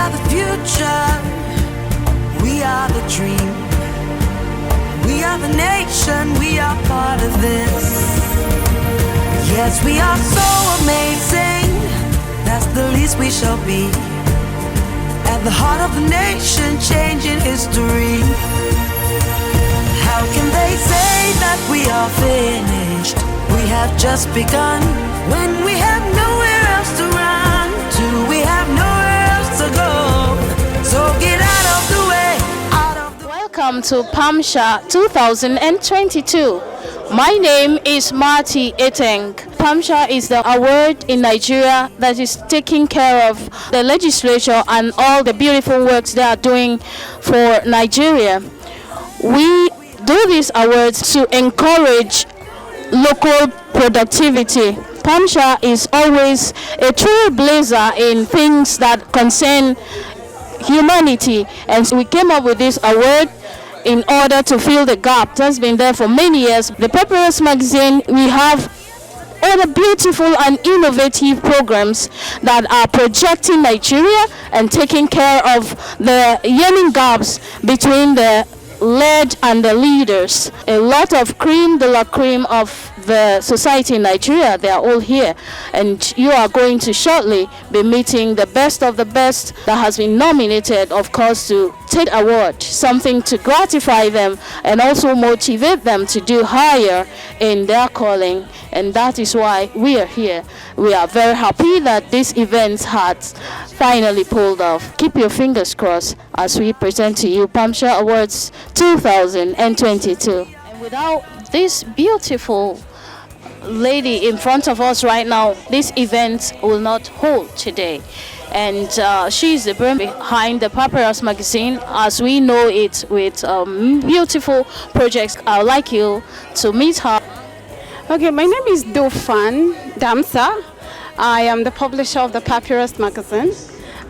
are the future. We are the dream. We are the nation. We are part of this. Yes, we are so amazing. That's the least we shall be. At the heart of the nation, changing history. How can they say that we are finished? We have just begun. When we have nowhere else to run to, we have nowhere else to go. So get out of the way, out of the way. Welcome to Pamshaa 2022. My name is Marty Eteng. Pamshaa is the award in Nigeria that is taking care of the legislature and all the beautiful works they are doing for Nigeria. We do these awards to encourage local productivity. Pamshaa is always a trailblazer in things that concern humanity, and so we came up with this award in order to fill the gap. It has been there for many years. The Papyrus magazine, we have other beautiful and innovative programs that are projecting Nigeria and taking care of the yearning gaps between the led and the leaders. A lot of cream de la cream of the society in Nigeria, they are all here, and you are going to shortly be meeting the best of the best that has been nominated, of course, to take award, something to gratify them and also motivate them to do higher in their calling. And that is why we are here. We are very happy that this event has finally pulled off. Keep your fingers crossed as we present to you Pamshaa Awards 2022. And without this beautiful lady in front of us right now, this event will not hold today. And she's the brain behind the Papyrus magazine, as we know it, with beautiful projects. I would like you to meet her. Okay, my name is Dofan Damsa. I am the publisher of the Papyrus magazine,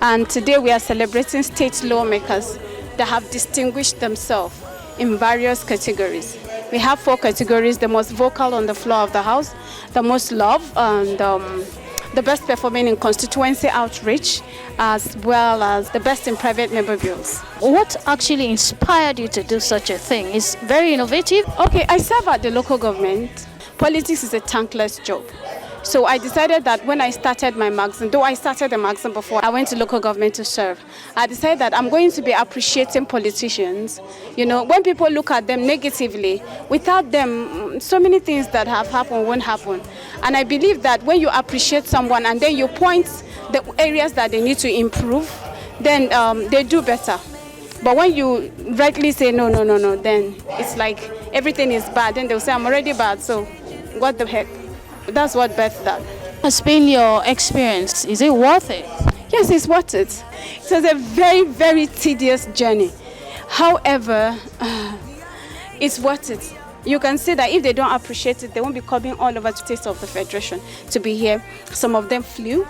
and today we are celebrating state lawmakers that have distinguished themselves in various categories. We have 4 categories: the most vocal on the floor of the House, the most loved, and the best performing in constituency outreach, as well as the best in private member bills. What actually inspired you to do such a thing? It's very innovative. Okay, I serve at the local government. Politics is a thankless job. So I decided that when I started my magazine, though I started the magazine before I went to local government to serve, I decided that I'm going to be appreciating politicians. You know, when people look at them negatively, without them, so many things that have happened won't happen. And I believe that when you appreciate someone and then you point the areas that they need to improve, then they do better. But when you rightly say no, then it's like everything is bad. Then they'll say, I'm already bad, so what the heck? That's what birthed that. Has been your experience? Is it worth it? Yes, it's worth it. It was a very, very tedious journey. However, it's worth it. You can see that if they don't appreciate it, they won't be coming all over the states of the Federation to be here. Some of them flew.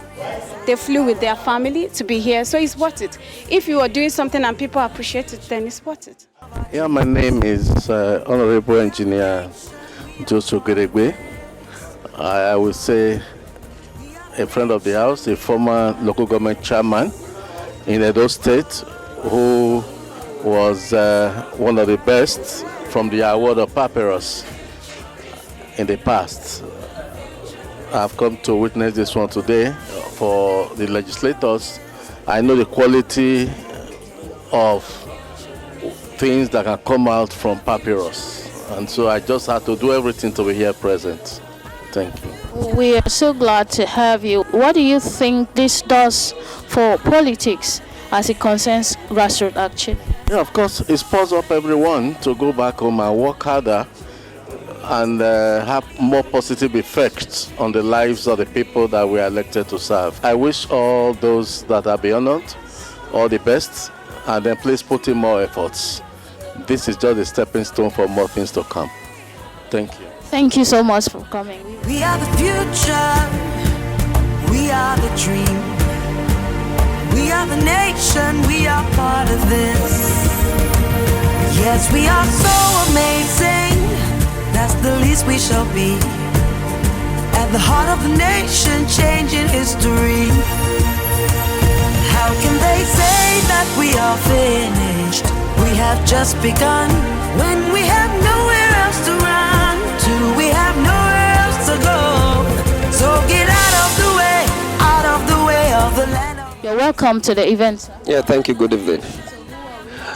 They flew with their family to be here, so it's worth it. If you are doing something and people appreciate it, then it's worth it. Yeah, my name is Honorable Engineer Joseph Geregbe. I would say a friend of the house, a former local government chairman in Edo State, who was one of the best from the award of Papyrus in the past. I've come to witness this one today for the legislators. I know the quality of things that can come out from Papyrus, and so I just had to do everything to be here present. Thank you. We are so glad to have you. What do you think this does for politics as it concerns grassroots action? Yeah, of course, it spurs up everyone to go back home and work harder and have more positive effects on the lives of the people that we are elected to serve. I wish all those that are been honored all the best, and then please put in more efforts. This is just a stepping stone for more things to come. Thank you. Thank you so much for coming. We are the future. We are the dream. We are the nation. We are part of this. Yes, we are so amazing. That's the least we shall be. At the heart of the nation, changing history. How can they say are finished. We have just begun. When we have nowhere else to run to, we have nowhere else to go. So get out of the way of the land. You're welcome to the event, sir. Yeah, thank you. Good evening.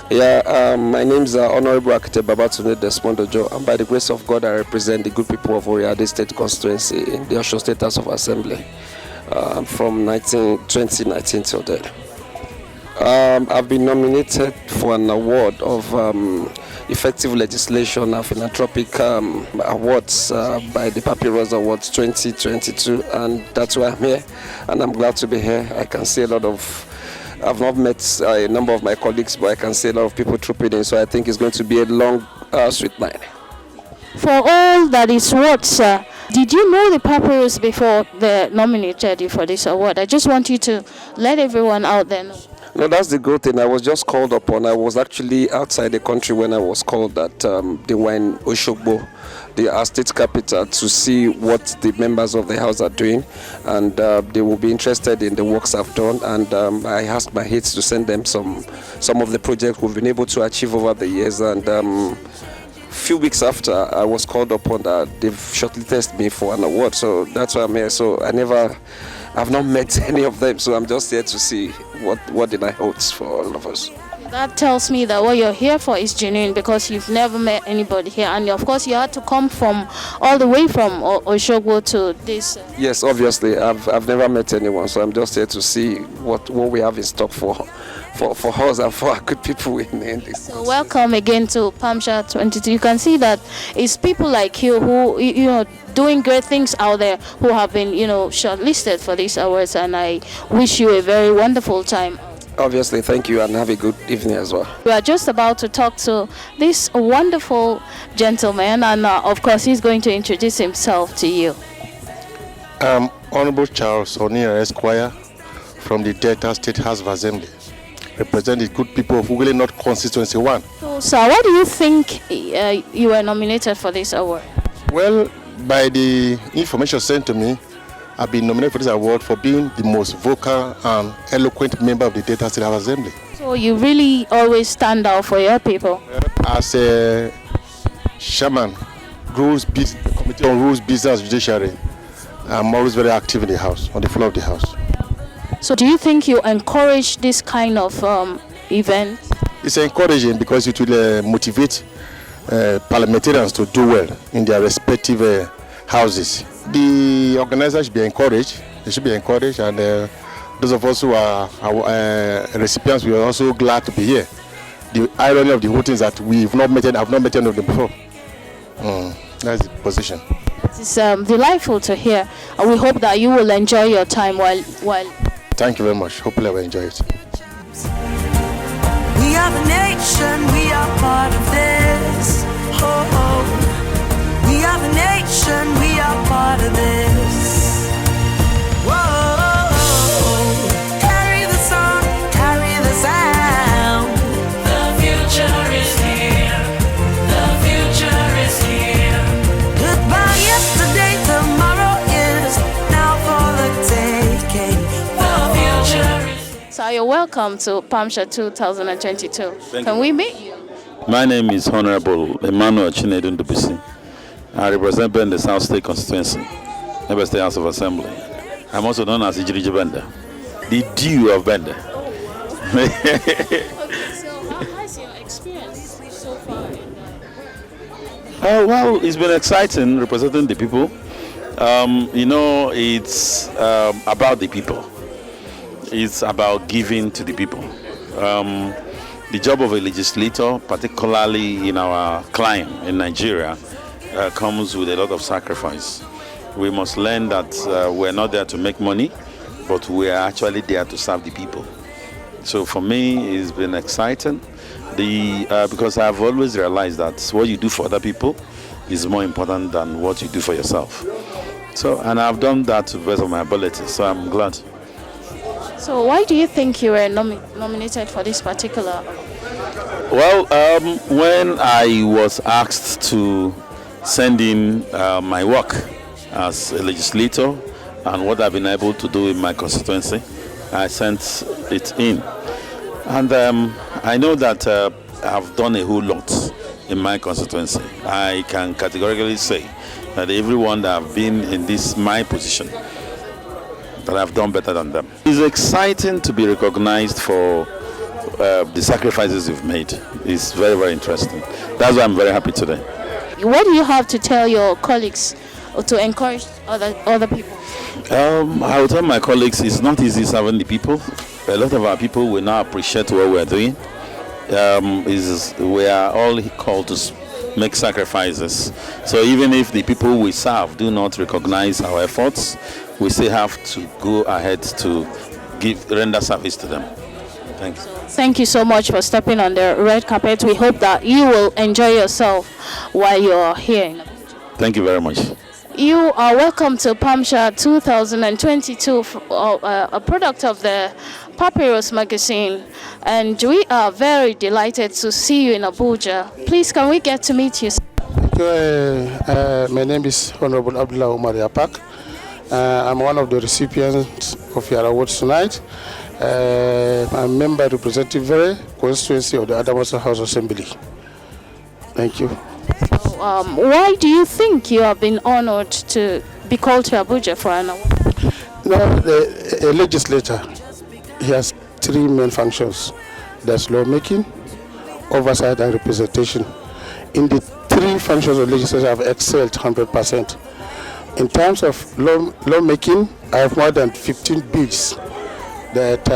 Yeah, my name is Honorable Architect Babatunde Desmondojo, and by the grace of God, I represent the good people of Awardees State Constituency in the Osho State House of Assembly from 2019 till date. I've been nominated for an award of effective legislation and philanthropic awards by the Papyrus Awards 2022, and that's why I'm here, and I'm glad to be here. I can see a lot of, I've not met a number of my colleagues, but I can see a lot of people trooping in, so I think it's going to be a long, sweet night. For all that is worth, sir, did you know the Papyrus before they nominated you for this award? I just want you to let everyone out there know. No, that's the good thing. I was just called upon. I was actually outside the country when I was called that they were in Oshogbo, our state capital, to see what the members of the house are doing, and they will be interested in the works I've done. And I asked my aides to send them some of the projects we've been able to achieve over the years. And a few weeks after, I was called upon that they've shortlisted me for an award. So that's why I'm here. So I've not met any of them, so I'm just here to see what the night holds for all of us. That tells me that what you're here for is genuine, because you've never met anybody here, and of course you had to come from all the way from Oshogbo to this. Yes, obviously, I've never met anyone, so I'm just here to see what we have in stock for us and for our good people in this. So welcome again to Pamshaa 22. You can see that it's people like you who doing great things out there who have been shortlisted for these awards, and I wish you a very wonderful time. Obviously, thank you, and have a good evening as well. We are just about to talk to this wonderful gentleman, and of course he's going to introduce himself to you. Honorable Charles O'Neill Esquire from the Delta State House of Assembly, represent the good people of Ughelli North Constituency 1. So, sir, why do you think you were nominated for this award? Well, by the information sent to me, I've been nominated for this award for being the most vocal and eloquent member of the Delta State House Assembly. So you really always stand out for your people? As a chairman, Committee on Rules, Business, Judiciary, I'm always very active in the House, on the floor of the House. So do you think you encourage this kind of event? It's encouraging because it will motivate parliamentarians to do well in their respective houses. The organizers should be encouraged. They should be encouraged, and those of us who are recipients, we are also glad to be here. The irony of the whole thing is that I've not met any of them before. That's the position. It's delightful to hear, and we hope that you will enjoy your time while. Thank you very much. Hopefully I will enjoy it. We are the nation, we are part of this. We are the nation, we are part of this. Whoa, carry the song, carry the sound. The future is here, the future is here. Goodbye yesterday, tomorrow is now for the taking. The future is here. So you're welcome to Pamshaa 2022. Can we meet you? My name is Honorable Emmanuel Chinedun Dubusi. I represent the South State Constituency, Member State House of Assembly. I'm also known as Ijiriji Benda, the Dew of Benda. Okay, so how has your experience so far? Well, it's been exciting representing the people. It's about the people. It's about giving to the people. The job of a legislator, particularly in our climate in Nigeria, comes with a lot of sacrifice. We must learn that we're not there to make money, but we are actually there to serve the people. So for me, it's been exciting because I've always realized that what you do for other people is more important than what you do for yourself. So, and I've done that to the best of my ability, so I'm glad. So why do you think you were nominated for this particular? Well, when I was asked to send in my work as a legislator and what I've been able to do in my constituency, I sent it in. And I know that I've done a whole lot in my constituency. I can categorically say that everyone that have been in this my position, that I've done better than them. It's exciting to be recognized for the sacrifices you've made. It's very, very interesting. That's why I'm very happy today. What do you have to tell your colleagues or to encourage other people? I will tell my colleagues it's not easy serving the people. A lot of our people will now appreciate what we're doing. We are all called to make sacrifices. So even if the people we serve do not recognize our efforts, we still have to go ahead to render service to them. Thanks. Thank you so much for stepping on the red carpet. We hope that you will enjoy yourself while you're here. Thank you very much. You are welcome to Pamshaa 2022, a product of the Papyrus magazine, and we are very delighted to see you in Abuja. Please, can we get to meet you? My name is Honorable Abdullah Umar Yapak. I'm one of the recipients of your awards tonight. I'm a member representing very constituency of the Adamawa House Assembly. Thank you. Why do you think you have been honored to be called to Abuja for an award? No, a legislator, he has three main functions. There's lawmaking, oversight, and representation. In the three functions of legislature, I've excelled 100%. In terms of lawmaking, I have more than 15 bills that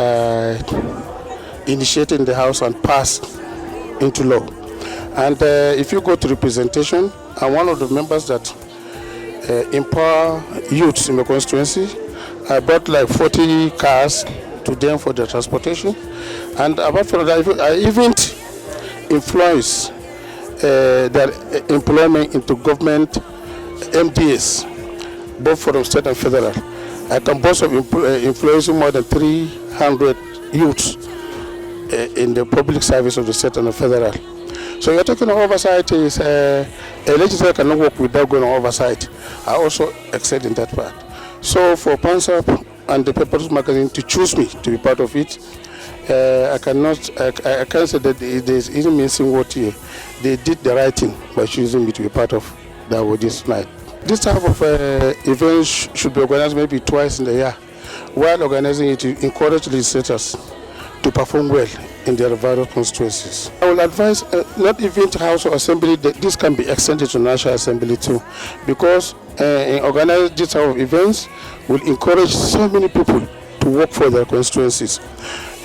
initiated in the House and passed into law. And if you go to representation, I'm one of the members that empower youths in the constituency. I bought like 40 cars to them for their transportation. And apart from that, I even influence their employment into government MDAs, both from state and federal. I can boast of influencing more than 300 youths in the public service of the state and the federal. So you're talking about oversight is a legislator cannot work without going on oversight. I also excel in that part. So for Pamshaa and the Papyrus magazine to choose me to be part of it, I can't say that there's even missing what they did the right thing by choosing me to be part of the Awardees tonight. This type of event should be organized maybe twice in the year. While organizing it, to encourage legislators to perform well in their various constituencies. I will advise not even to House or Assembly that this can be extended to National Assembly too, because organizing this type of events will encourage so many people to work for their constituencies.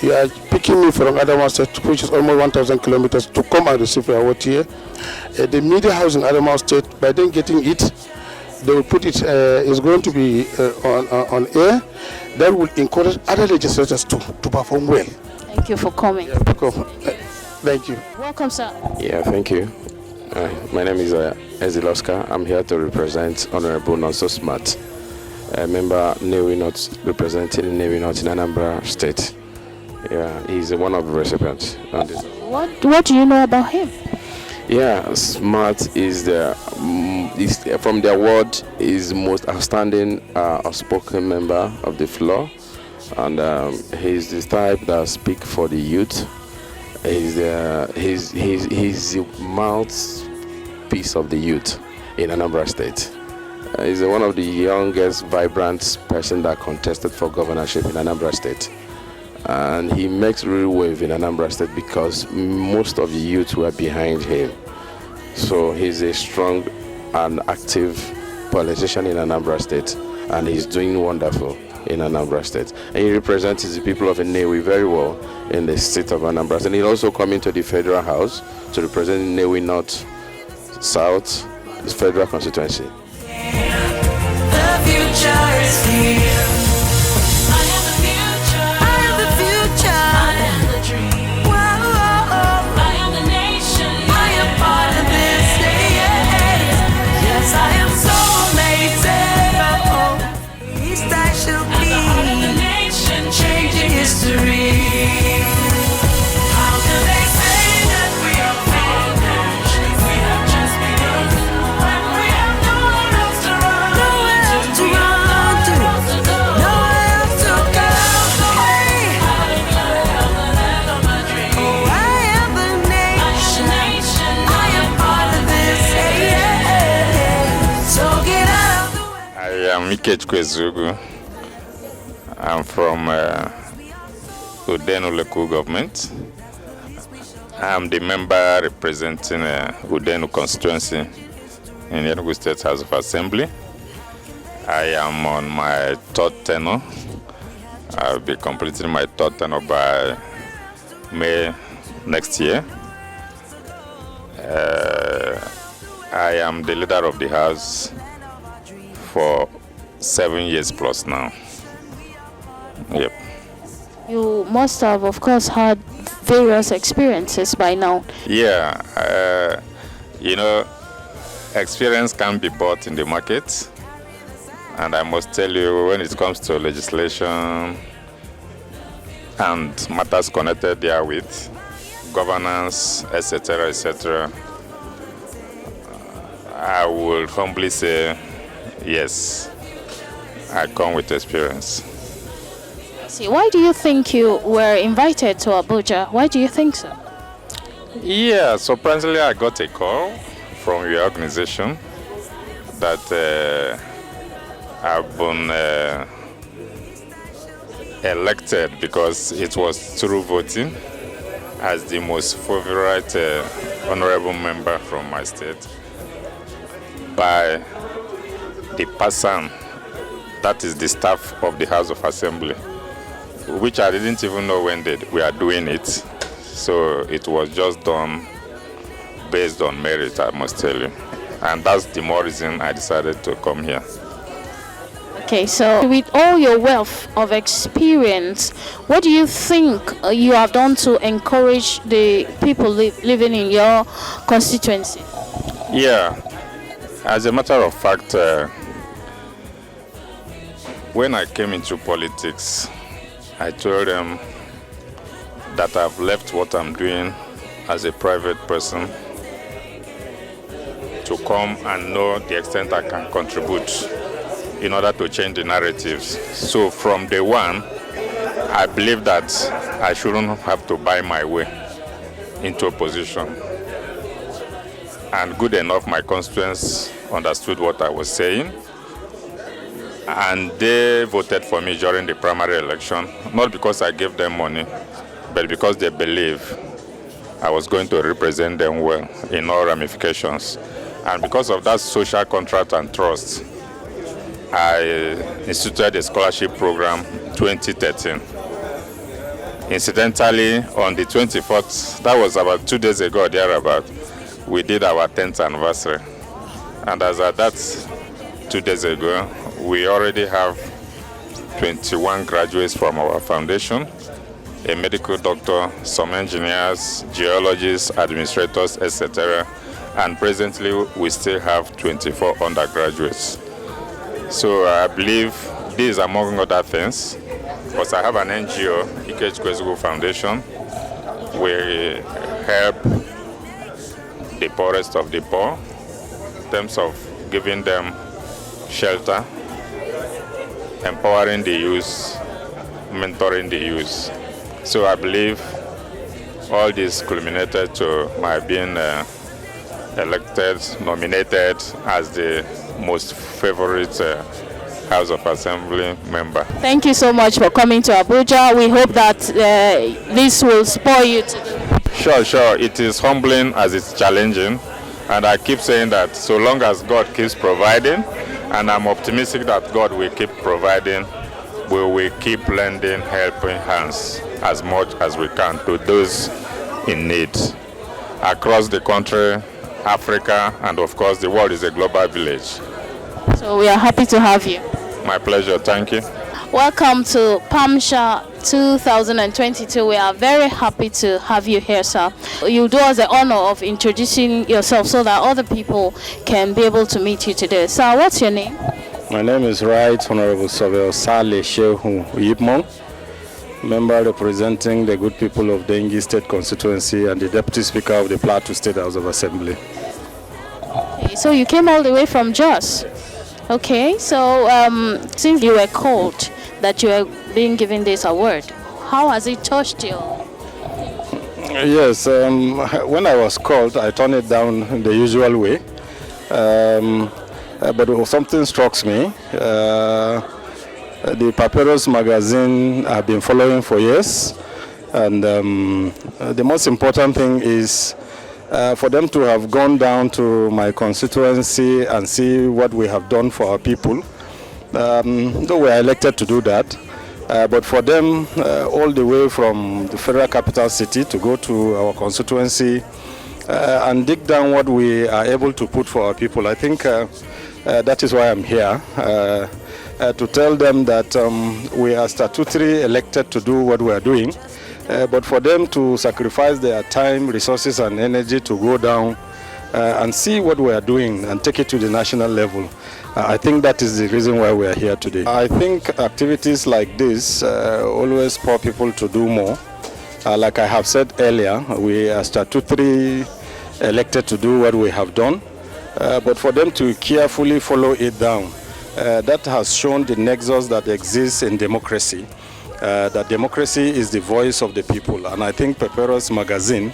You are picking me from Adamawa State, which is almost 1,000 kilometers, to come and receive your award here. The media house in Adamawa State, by then getting it, they will put it, is going to be on air. That will encourage other legislators to perform well. Thank you for coming. Yeah, thank you. Welcome, sir. Yeah, thank you. My name is Ezil Oscar. I'm here to represent Honorable Nonso Smart, a member Newi North, representing Newi North in Anambra State. Yeah, he's one of the recipients on this. What do you know about him? Yeah, Smart is from the award is most outstanding outspoken member of the floor, and he's the type that speak for the youth. He's the mouthpiece of the youth in Anambra State. He's one of the youngest, vibrant person that contested for governorship in Anambra State. And he makes real wave in Anambra State because most of the youth were behind him. So he's a strong and active politician in Anambra State, and he's doing wonderful in Anambra State. And he represents the people of Nnewi very well in the state of Anambra State. And he's also coming to the Federal House to represent Nnewi North South Federal Constituency. The future is here. Ikechukwu. I'm from Udenu local government. I'm the member representing Udenu constituency in the Enugu State House of Assembly. I am on my third tenure. I'll be completing my third tenure by May next year. I am the leader of the house for 7 years plus now. Yep. You must have, of course, had various experiences by now. Yeah, experience can be bought in the market. And I must tell you, when it comes to legislation and matters connected therewith, governance, etc., I will humbly say, yes, I come with experience. See, why do you think you were invited to Abuja? Why do you think so? Yeah, surprisingly, I got a call from your organization that I've been elected, because it was through voting, as the most favorite honorable member from my state by the person that is the staff of the House of Assembly, which I didn't even know when we are doing it. So it was just done based on merit, I must tell you. And that's the more reason I decided to come here. Okay, so with all your wealth of experience, what do you think you have done to encourage the people living in your constituency? Yeah, as a matter of fact, when I came into politics, I told them that I've left what I'm doing as a private person to come and know the extent I can contribute in order to change the narratives. So from day one, I believe that I shouldn't have to buy my way into a position. And good enough, my constituents understood what I was saying. And they voted for me during the primary election, not because I gave them money, but because they believe I was going to represent them well in all ramifications. And because of that social contract and trust, I instituted a scholarship program 2013. Incidentally, on the 24th, that was about 2 days ago, thereabout, we did our 10th anniversary. And as at that 2 days ago, we already have 21 graduates from our foundation, a medical doctor, some engineers, geologists, administrators, etc. And presently, we still have 24 undergraduates. So I believe this, among other things, because I have an NGO, Ikechukwu Foundation. We help the poorest of the poor in terms of giving them shelter, empowering the youth, mentoring the youth. So I believe all this culminated to my being elected, nominated as the most favorite House of Assembly member. Thank you so much for coming to Abuja. We hope that this will spur you to do. Sure. It is humbling as it's challenging. And I keep saying that so long as God keeps providing, and I'm optimistic that God will keep providing, we will keep lending helping hands as much as we can to those in need. Across the country, Africa, and of course the world is a global village. So we are happy to have you. My pleasure, thank you. Welcome to Pamshaa 2022. We are very happy to have you here, sir. You do us the honor of introducing yourself so that other people can be able to meet you today. Sir, what's your name? My name is Right Honorable Sobel Saleh Shehu Yipmon, member representing the good people of Dengi State Constituency and the Deputy Speaker of the Plateau State House of Assembly. Okay, so you came all the way from Jos. Okay, so since you were called that you are being given this award, how has it touched you? Yes, when I was called, I turned it down the usual way. but something struck me. The Papyrus magazine I've been following for years, and the most important thing is for them to have gone down to my constituency and see what we have done for our people. Though we are elected to do that, but for them all the way from the federal capital city to go to our constituency and dig down what we are able to put for our people, I think that is why I'm here, to tell them that we are statutory elected to do what we are doing. But for them to sacrifice their time, resources, and energy to go down and see what we are doing and take it to the national level, I think that is the reason why we are here today. I think activities like this always spur people to do more. Like I have said earlier, we are statutory elected to do what we have done, but for them to carefully follow it down, that has shown the nexus that exists in democracy. That democracy is the voice of the people, and I think Papyrus magazine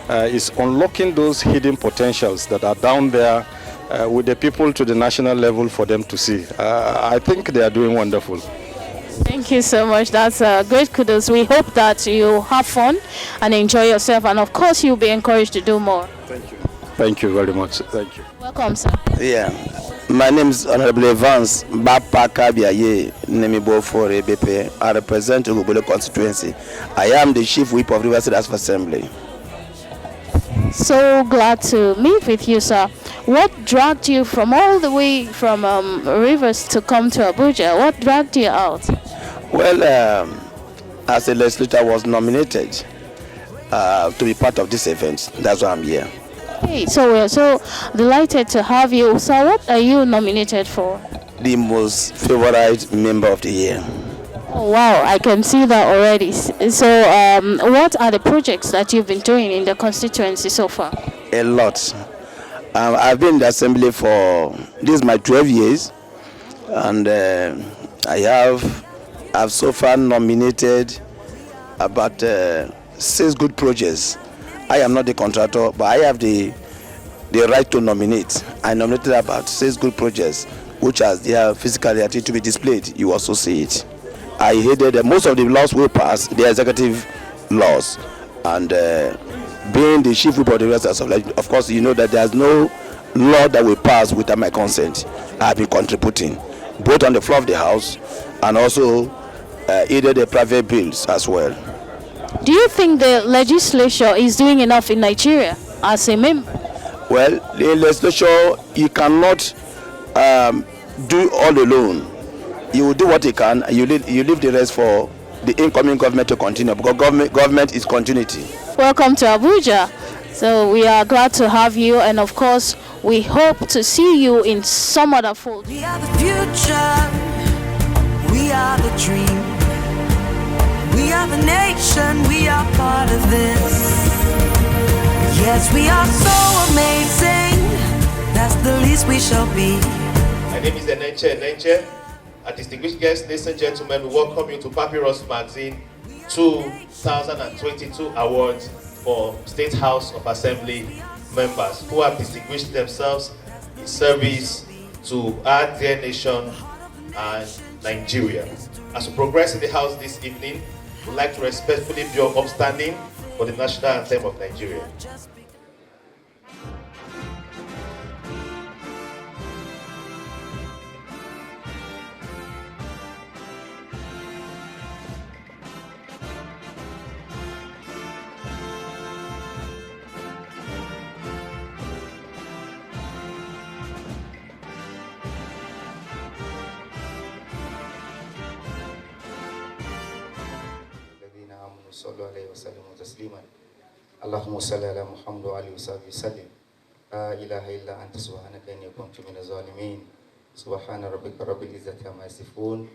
is unlocking those hidden potentials that are down there with the people to the national level for them to see. I think they are doing wonderful. Thank you so much. That's great kudos. We hope that you have fun and enjoy yourself, and of course you'll be encouraged to do more. Thank you. Thank you very much. Thank you. Welcome, sir. Yeah. My name is Honorable Evans Bapaka Biaye Nemibo for EBP. I represent Ugubule constituency. I am the Chief Whip of River State Assembly. So glad to meet with you, sir. What dragged you from all the way from Rivers to come to Abuja? What dragged you out? Well, as a legislator, I was nominated to be part of this event. That's why I'm here. Hey, so we're so delighted to have you. So what are you nominated for? The most favorite member of the year. Oh, wow, I can see that already. So what are the projects that you've been doing in the constituency so far? A lot. I've been in the assembly for, this is my 12 years, and I've so far nominated about 6 good projects. I am not the contractor, but I have the right to nominate. I nominated about 6 good projects, which has their physical reality to be displayed. You also see it. I hated most of the laws we passed, the executive laws, and being the chief whip of the rest of course, you know that there's no law that will pass without my consent. I have been contributing, both on the floor of the house and also either the private bills as well. Do you think the legislature is doing enough in Nigeria as a member? Well, the legislature, you cannot do all alone. You will do what you can, and you leave the rest for the incoming government to continue, because government is continuity. Welcome to Abuja. So we are glad to have you, and of course we hope to see you in some other fold. We are the future, we are the dream, we are the nation, we are part of this. Yes, we are so amazing, that's the least we shall be. My name is Enenche. A distinguished guests, ladies and gentlemen, we welcome you to Papyrus Magazine 2022 Awards for State House of Assembly members who have distinguished themselves in service to our dear nation and Nigeria. As we progress in the House this evening, we'd like to respectfully be upstanding for the national anthem of Nigeria. صلوا عليه وسلموا تسليما اللهم صل على محمد وعلى وصحبه وسلم لا اله الا انت سبحانك اني كنت من الظالمين سبحان ربك رب العزه عما يصفون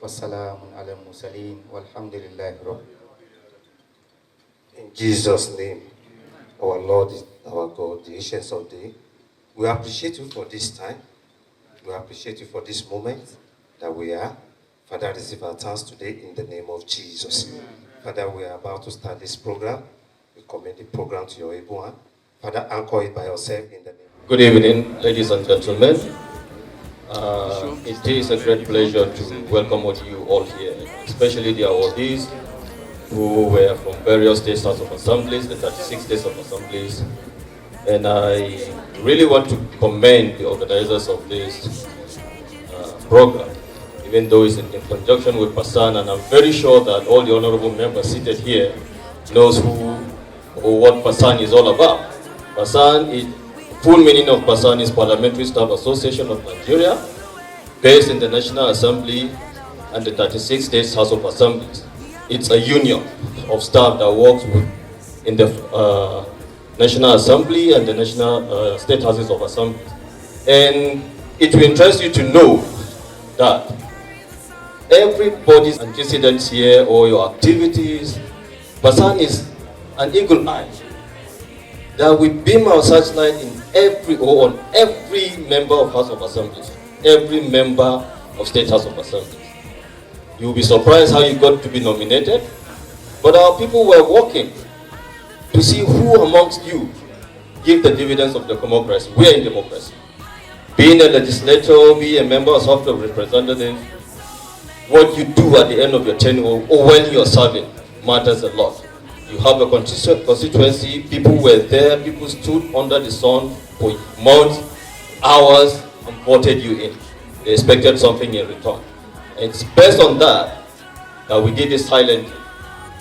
والسلام على المرسلين والحمد لله رب. In Jesus' name, our Lord, our God, the Ancients of Days, we appreciate you for this time. We appreciate you for this moment that we are. Father, receive our thanks today in the name of Jesus. Father, we are about to start this program. We commit the program to your able hand. Father, anchor it by yourself in the name. Good evening, ladies and gentlemen. It is a great pleasure to welcome you all here, especially the awardees who were from various states House of Assemblies, the 36 states of assemblies. And I really want to commend the organizers of this program, even though it's in conjunction with Pasan, and I'm very sure that all the honorable members seated here knows who or what Pasan is all about. Pasan is, full meaning of Pasan is Parliamentary Staff Association of Nigeria, based in the National Assembly and the 36 states House of Assemblies. It's a union of staff that works in the National Assembly and the National State Houses of Assembly. And it will interest you to know that everybody's antecedents here or your activities, Pasan is an eagle eye that we beam our searchlight in on every member of House of Assemblies, every member of State House of Assemblies. You'll be surprised how you got to be nominated, but our people were working to see who amongst you give the dividends of the democracy. We are in democracy. Being a legislator, be a member of House of Representatives, what you do at the end of your tenure or when you're serving matters a lot. You have a constituency, people were there, people stood under the sun for months, hours, and voted you in. They expected something in return. And it's based on that we did this silently.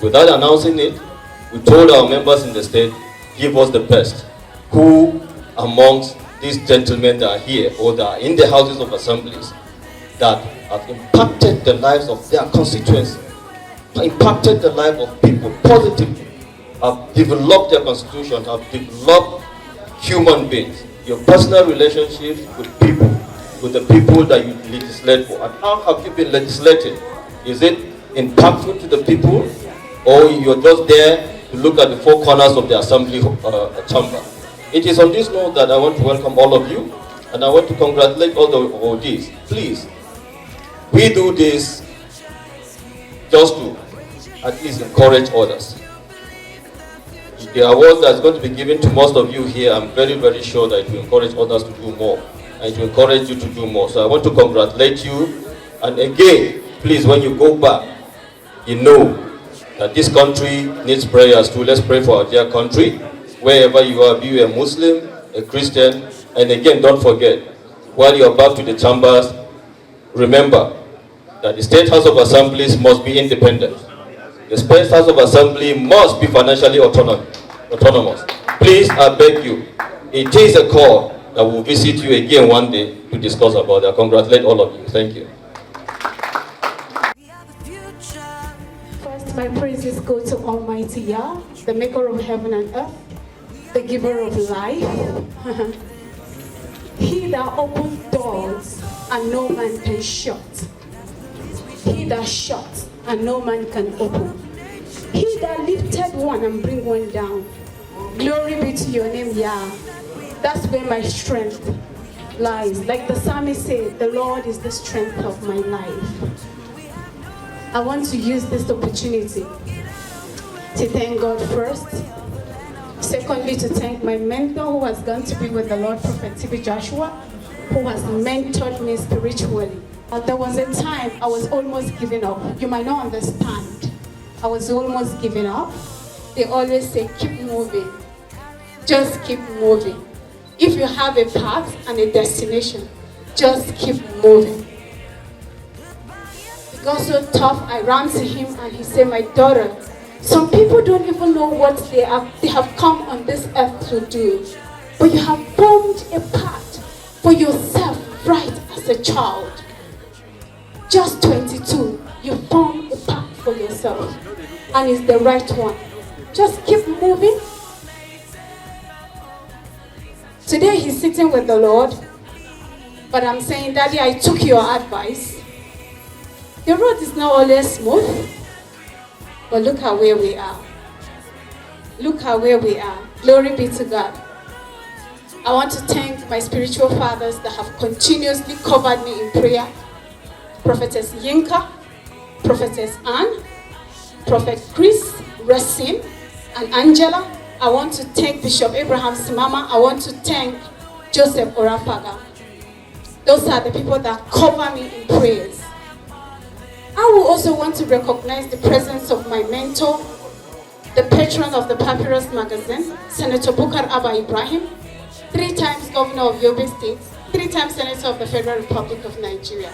Without announcing it, we told our members in the state, give us the best. Who amongst these gentlemen that are here or that are in the houses of assemblies that have impacted the lives of their constituency, impacted the life of people positively, have developed their constitution, have developed human beings, your personal relationships with people, with the people that you legislate for. And how have you been legislating? Is it impactful to the people, or you're just there to look at the four corners of the assembly chamber? It is on this note that I want to welcome all of you, and I want to congratulate all the awardees. Please, we do this just to at least encourage others. The award that's going to be given to most of you here, I'm very, very sure that it will encourage others to do more, and it will encourage you to do more. So I want to congratulate you, and again, please, when you go back, you know that this country needs prayers too. Let's pray for our dear country. Wherever you are, be you a Muslim, a Christian, and again, don't forget, while you are back to the chambers, remember that the State House of Assemblies must be independent. The State House of Assembly must be financially autonomous. Please, I beg you, it is a call that will visit you again one day to discuss about that. I congratulate all of you. Thank you. First, my praises go to Almighty Yah, the maker of heaven and earth, the giver of life. He that opens doors and no man can shut. He that shuts and no man can open. He that lifted one and bring one down. Glory be to your name, Yah. That's where my strength lies. Like the psalmist said, the Lord is the strength of my life. I want to use this opportunity to thank God first. Secondly, to thank my mentor who has gone to be with the Lord, Prophet T.B. Joshua, who has mentored me spiritually. There was a time I was almost giving up. You might not understand. I was almost giving up. They always say, keep moving. Just keep moving. If you have a path and a destination, just keep moving. It got so tough, I ran to him and he said, my daughter, some people don't even know what they have come on this earth to do. But you have formed a path for yourself right as a child. Just 22, you formed a path for yourself. And it's the right one. Just keep moving. Today he's sitting with the Lord. But I'm saying, Daddy, I took your advice. The road is not always smooth. But look at where we are. Look at where we are. Glory be to God. I want to thank my spiritual fathers that have continuously covered me in prayer. Prophetess Yinka, Prophetess Anne, Prophet Chris, Rasim, and Angela. I want to thank Bishop Abraham's mama. I want to thank Joseph Orafaga. Those are the people that cover me in prayers. I will also want to recognize the presence of my mentor, the patron of the Papyrus magazine, Senator Bukar Abba Ibrahim, 3 times governor of Yobe State, 3 times senator of the Federal Republic of Nigeria.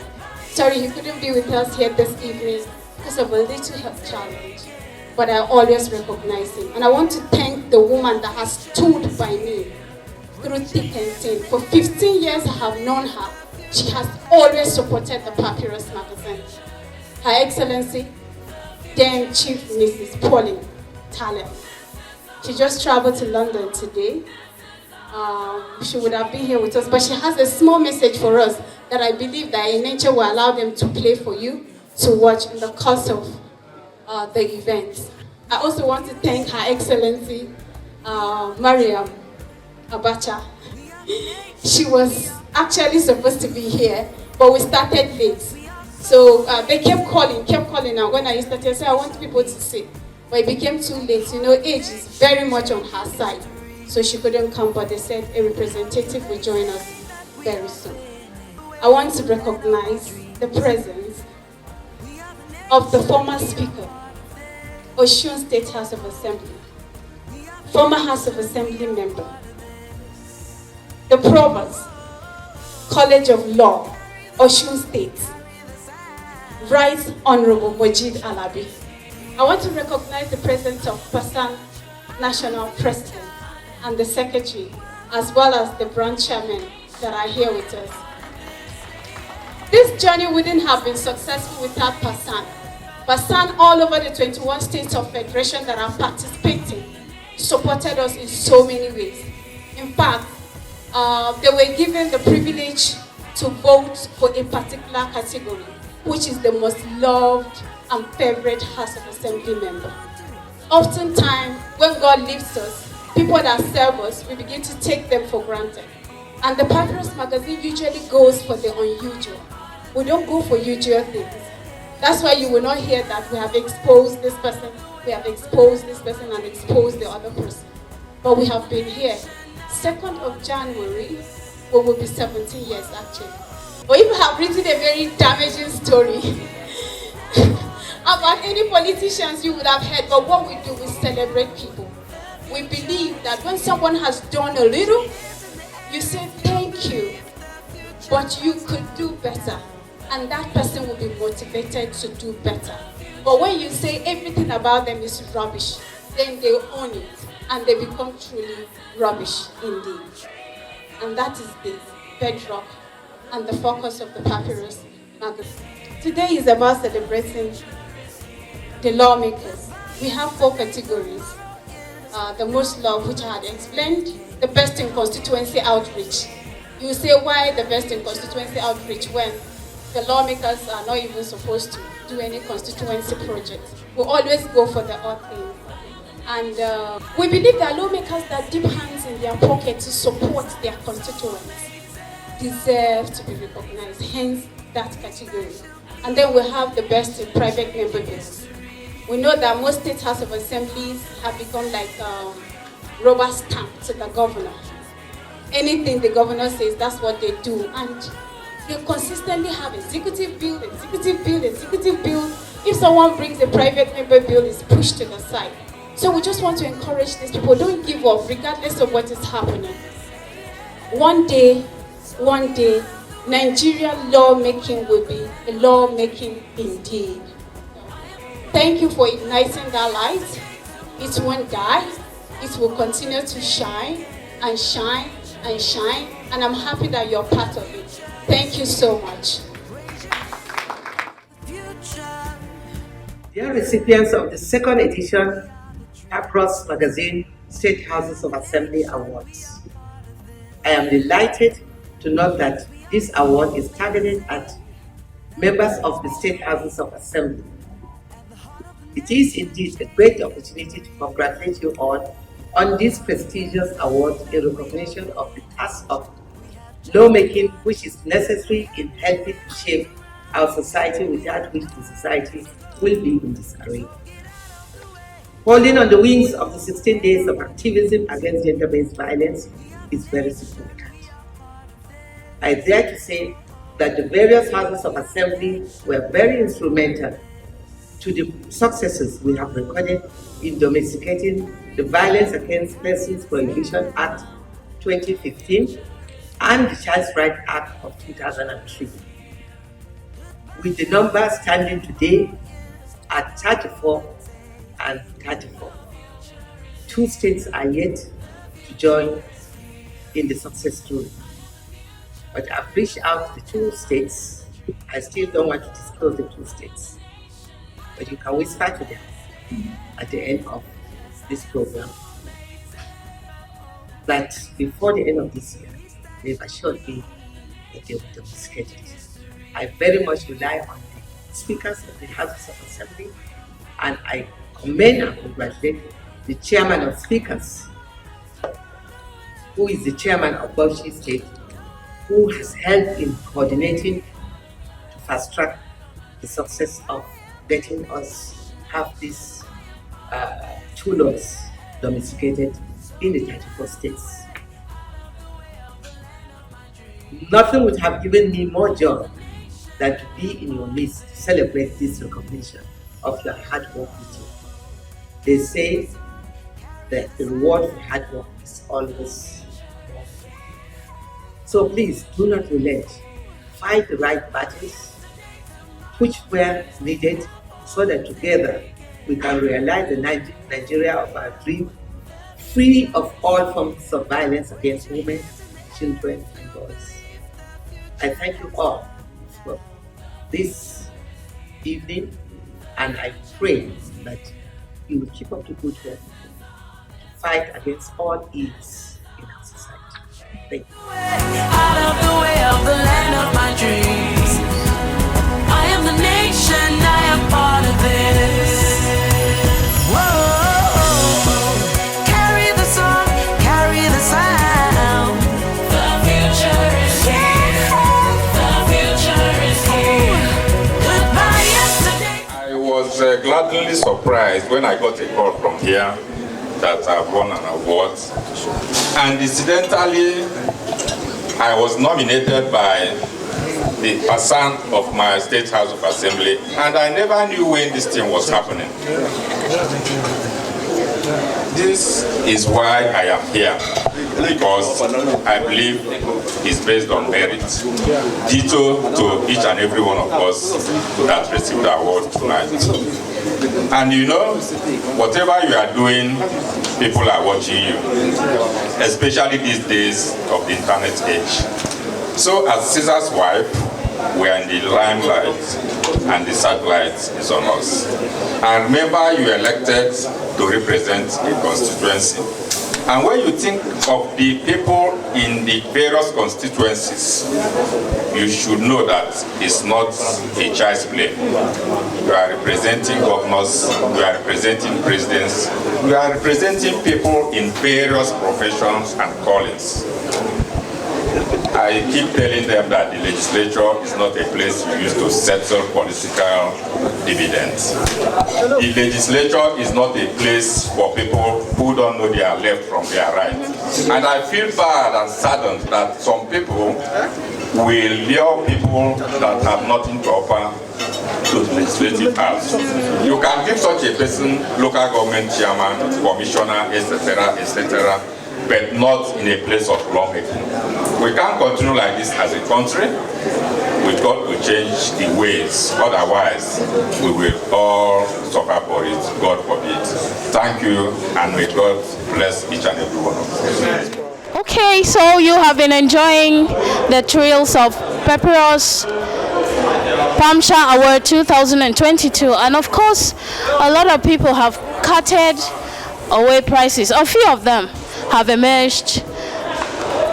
Sorry, he couldn't be with us here this evening because of a little health challenge, but I always recognize him. And I want to thank the woman that has stood by me through thick and thin. For 15 years I have known her. She has always supported the Papyrus magazine. Her Excellency, then Chief Mrs. Pauline Talent. She just traveled to London today. She would have been here with us, but she has a small message for us that I believe that in nature will allow them to play for you to watch in the course of the event. I also want to thank Her Excellency Mariam Abacha. She was actually supposed to be here, but we started late. So they kept calling, and when I started, I said, I want people to see. But it became too late. You know, age is very much on her side. So she couldn't come, but they said a representative will join us very soon. I want to recognize the presence of the former Speaker, Osun State House of Assembly, former House of Assembly member, the Provost, College of Law, Osun State, Right Honorable Mojid Alabi. I want to recognize the presence of Pasan National President and the Secretary, as well as the branch chairman that are here with us. This journey wouldn't have been successful without Pasan. Pasan, all over the 21 states of federation that are participating, supported us in so many ways. In fact, they were given the privilege to vote for a particular category, which is the most loved and favorite House of Assembly member. Oftentimes, when God lifts us, people that serve us, we begin to take them for granted. And the Papyrus magazine usually goes for the unusual. We don't go for usual things. That's why you will not hear that we have exposed this person, we have exposed this person and exposed the other person. But we have been here. 2nd of January, we will be 17 years actually. But if I have written a very damaging story about any politicians you would have heard, but what we do is celebrate people. We believe that when someone has done a little, you say thank you, but you could do better. And that person will be motivated to do better. But when you say everything about them is rubbish, then they own it and they become truly rubbish indeed. And that is the bedrock and the focus of the Papyrus magazine. Today is about celebrating the lawmakers. We have 4 categories. The most loved, which I had explained, the best in constituency outreach. You say, why the best in constituency outreach when the lawmakers are not even supposed to do any constituency projects? We always go for the odd thing. And we believe that lawmakers that dip hands in their pocket to support their constituents deserve to be recognized, hence that category. And then we have the best in private member bills. We know that most state House of Assemblies have become like rubber stamp to the governor. Anything the governor says, that's what they do. And they consistently have executive bill, executive bill, executive bill. If someone brings a private member bill, it's pushed to the side. So we just want to encourage these people, don't give up regardless of what is happening. One day, Nigerian lawmaking will be a lawmaking indeed. Thank you for igniting that light. It won't die. It will continue to shine and shine and shine. And I'm happy that you're part of it. Thank you so much. Dear recipients of the 2nd edition Papyrus Magazine State Houses of Assembly Awards, I am delighted to note that this award is targeted at members of the State Houses of Assembly. It is indeed a great opportunity to congratulate you all on this prestigious award in recognition of the task of lawmaking which is necessary in helping to shape our society, without which the society will be in disarray. Holding on the wings of the 16 days of activism against gender-based violence is very significant. I dare to say that the various houses of assembly were very instrumental to the successes we have recorded in domesticating the Violence Against Persons Prohibition Act 2015 and the Child Rights Act of 2003. With the numbers standing today at 34 and 34. 2 states are yet to join in the success story. But I've reached out to the 2 states. I still don't want to disclose the 2 states. But you can whisper to them at the end of this program that before the end of this year, they've assured me that they will domesticate it. I very much rely on the speakers of the Houses of Assembly, and I commend and congratulate the chairman of speakers, who is the chairman of Bauchi State, who has helped in coordinating to fast track the success of letting us have these 2 laws domesticated in the 34 states. Nothing would have given me more joy than to be in your midst to celebrate this recognition of your hard work with you. They say that the reward for hard work is always more. So please do not relent. Fight the right battles, which were needed, so that together we can realize the Nigeria of our dream, free of all forms of violence against women, children, and boys. I thank you all for this evening, and I pray that you will keep up the good work to fight against all ills in our society. Thank you. Out of the way of the land of my dreams. I am the nation, I am part of this. Whoa, carry the song, carry the sound. The future is here. The future is here. Goodbye yesterday. I was gladly surprised when I got a call from here that I've won an award. And incidentally, I was nominated by the person of my State House of Assembly, and I never knew when this thing was happening. This is why I am here, because I believe it's based on merit. Ditto to each and every one of us that received the award tonight. And you know, whatever you are doing, people are watching you, especially these days of the internet age. So as Caesar's wife, we are in the limelight, and the satellite is on us. And remember, you are elected to represent a constituency. And when you think of the people in the various constituencies, you should know that it's not a child's play. You are representing governors, you are representing presidents, you are representing people in various professions and callings. I keep telling them that the legislature is not a place you use to settle political dividends. The legislature is not a place for people who don't know their left from their right. And I feel bad and saddened that some people will lure people that have nothing to offer to the legislative house. You can give such a person local government chairman, commissioner, etc., etc., but not in a place of lawmaking. We can't continue like this as a country. We've got to change the ways, otherwise we will all suffer for it, God forbid. Thank you, and may God bless each and every one of us. Okay, so you have been enjoying the thrills of Papyrus Pamshaa Award 2022, and of course a lot of people have carted away prizes. A few of them have emerged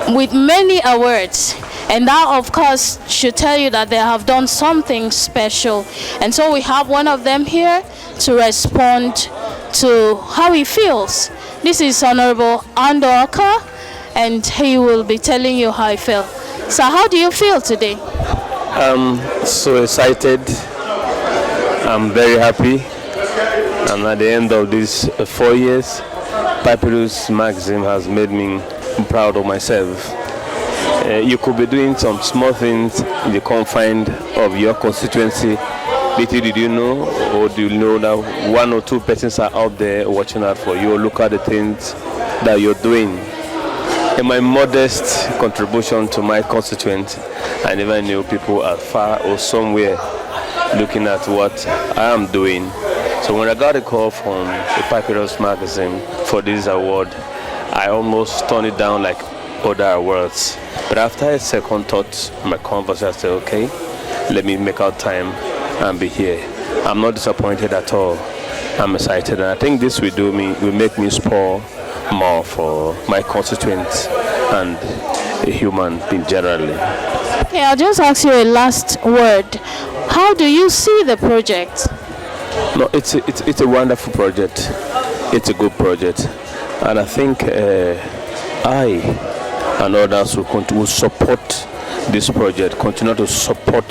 with many awards, and that of course should tell you that they have done something special. And so we have one of them here to respond to how he feels. This is Honorable Andoaka, and he will be telling you how he feels. So how do you feel today? I'm so excited. I'm very happy. And at the end of these 4 years, Papyrus magazine has made me proud of myself. You could be doing some small things in the confines of your constituency. Little did you know, or do you know that one or two persons are out there watching out for you? Look at the things that you're doing. In my modest contribution to my constituency, I never knew people are far or somewhere looking at what I am doing. So when I got a call from the Papyrus magazine for this award, I almost turned it down like other awards. But after a second thought, my conversation, I said, okay, let me make out time and be here. I'm not disappointed at all. I'm excited, and I think this will make me spur more for my constituents and a human being generally. Okay, I'll just ask you a last word. How do you see the project? No, it's a wonderful project. It's a good project, and I think I and others will support this project. Continue to support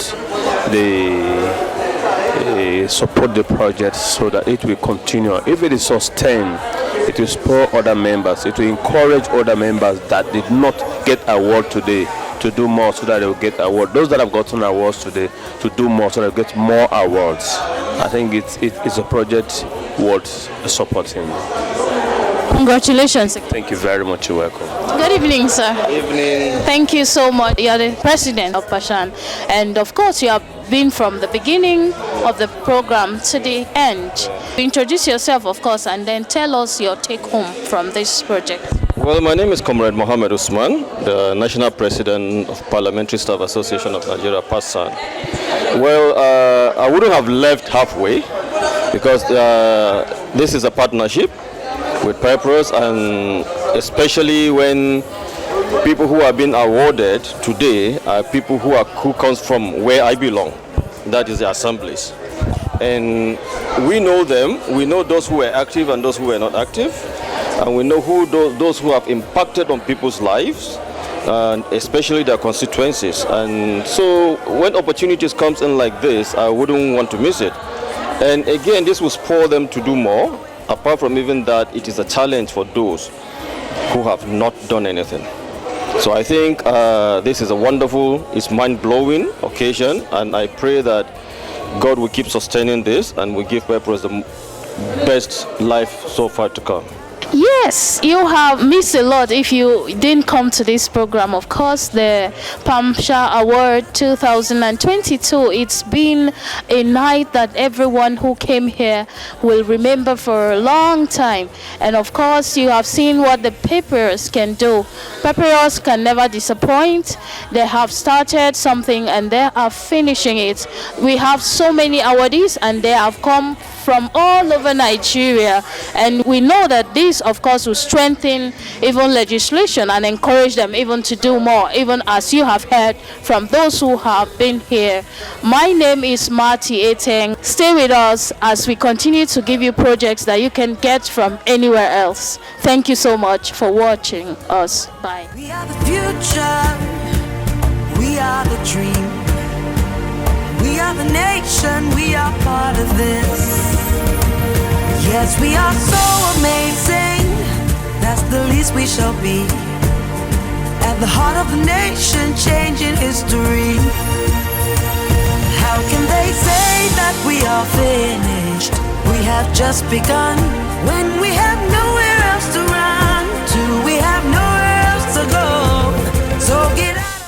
the project so that it will continue. If it is sustained, it will spur other members. It will encourage other members that did not get award today to do more so that they will get award. Those that have gotten awards today to do more so that they get more awards. I think it's a project worth supporting. Congratulations. Thank you very much. You're welcome. Good evening, sir. Evening. Thank you so much. You are the president of Pamshaa, and of course you have been from the beginning of the program to the end. Introduce yourself, of course, and then tell us your take home from this project. Well, my name is Comrade Mohammed Usman, the National President of Parliamentary Staff Association of Nigeria, Pamshaa. Well, I wouldn't have left halfway because this is a partnership with Papyrus, and especially when people who have been awarded today are people who comes from where I belong, that is the assemblies. And we know them, we know those who are active and those who are not active, and we know those who have impacted on people's lives, and especially their constituencies. And so when opportunities comes in like this, I wouldn't want to miss it. And again, this will spur them to do more. Apart from even that, it is a challenge for those who have not done anything. So I think this is a wonderful, it's mind-blowing occasion, and I pray that God will keep sustaining this and will give Papyrus the best life so far to come. Yes, you have missed a lot if you didn't come to this program. Of course, the Pamshaa Award 2022, it's been a night that everyone who came here will remember for a long time. And of course, you have seen what the Papyrus can do. Papyrus can never disappoint. They have started something and they are finishing it. We have so many awardees and they have come from all over Nigeria, and we know that this of course will strengthen even legislation and encourage them even to do more, even as you have heard from those who have been here. My name is Marty Eteng. Stay with us as we continue to give you projects that you can get from anywhere else. Thank you so much for watching us. Bye. We are the future, we are the dream, we are the nation, we are part of this. Yes, we are so amazing, that's the least we shall be. At the heart of the nation, changing history. How can they say that we are finished? We have just begun when we have nowhere else to run.